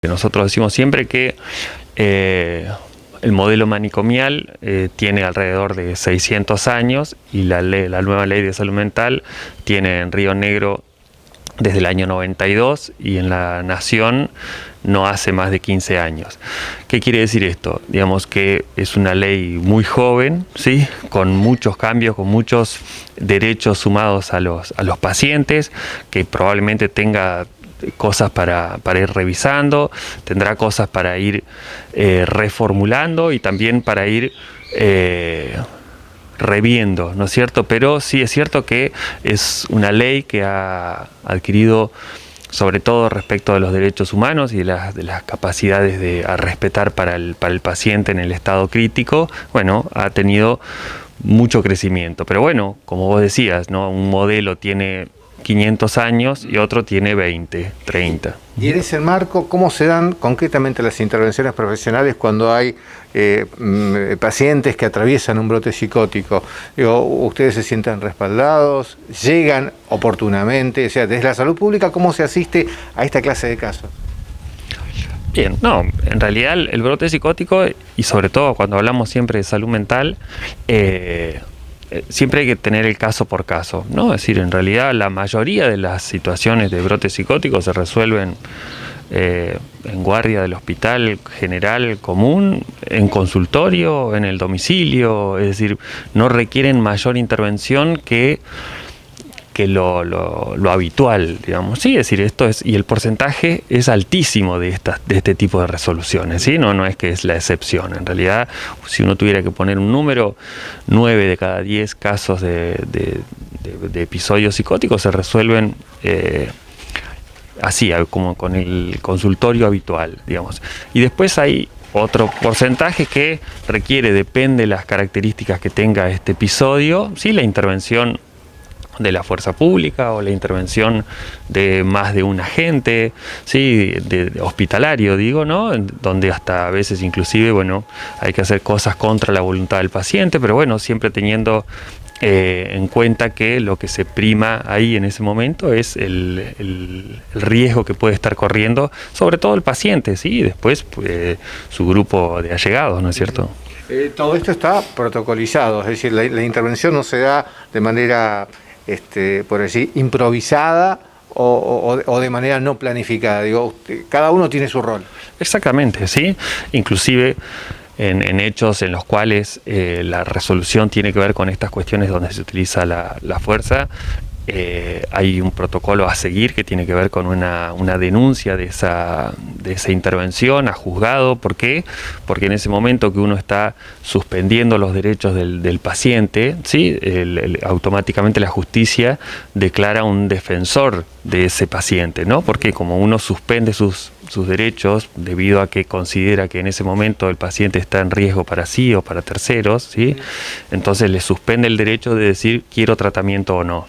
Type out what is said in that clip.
Nosotros decimos siempre que el modelo manicomial tiene alrededor de 600 años y la nueva ley de salud mental tiene en Río Negro desde el año 92 y en la Nación no hace más de 15 años. ¿Qué quiere decir esto? Digamos que es una ley muy joven, ¿sí? Con muchos cambios, con muchos derechos sumados a los pacientes, que probablemente tenga cosas para ir revisando, tendrá cosas para ir reformulando y también para ir reviendo, ¿no es cierto? Pero sí es cierto que es una ley que ha adquirido, sobre todo respecto de los derechos humanos y de las capacidades a respetar para el paciente en el estado crítico, bueno, ha tenido mucho crecimiento. Pero bueno, como vos decías, ¿no? Un modelo tiene 500 años y otro tiene 20, 30. Y en ese marco, ¿cómo se dan concretamente las intervenciones profesionales cuando hay pacientes que atraviesan un brote psicótico? Digo, ¿ustedes se sienten respaldados? ¿Llegan oportunamente? O sea, desde la salud pública, ¿cómo se asiste a esta clase de casos? Bien, no, en realidad el brote psicótico, y sobre todo cuando hablamos siempre de salud mental, siempre hay que tener el caso por caso, ¿no? Es decir, en realidad la mayoría de las situaciones de brote psicótico se resuelven en guardia del hospital general común, en consultorio, en el domicilio, es decir, no requieren mayor intervención que lo habitual, digamos, sí, es decir, y el porcentaje es altísimo de este tipo de resoluciones, ¿sí? No es que es la excepción. En realidad, si uno tuviera que poner un número, 9 de cada 10 casos de episodios psicóticos se resuelven así, como con el consultorio habitual, digamos. Y después hay otro porcentaje que depende de las características que tenga este episodio, sí, la intervención de la fuerza pública o la intervención de más de un agente, ¿sí? de hospitalario, digo, ¿no? Donde hasta a veces inclusive, bueno, hay que hacer cosas contra la voluntad del paciente, pero bueno, siempre teniendo en cuenta que lo que se prima ahí en ese momento es el riesgo que puede estar corriendo, sobre todo el paciente, ¿sí? Y después su grupo de allegados, ¿no es cierto? Todo esto está protocolizado, es decir, la intervención no se da de manera por decir, improvisada o de manera no planificada. Digo, cada uno tiene su rol. Exactamente, sí. Inclusive en hechos en los cuales la resolución tiene que ver con estas cuestiones donde se utiliza la fuerza, hay un protocolo a seguir que tiene que ver con una denuncia de esa intervención a juzgado. ¿Por qué? Porque en ese momento que uno está suspendiendo los derechos del paciente, ¿sí? Automáticamente la justicia declara un defensor de ese paciente, ¿no? Porque como uno suspende sus derechos debido a que considera que en ese momento el paciente está en riesgo para sí o para terceros, ¿sí? Entonces le suspende el derecho de decir quiero tratamiento o no.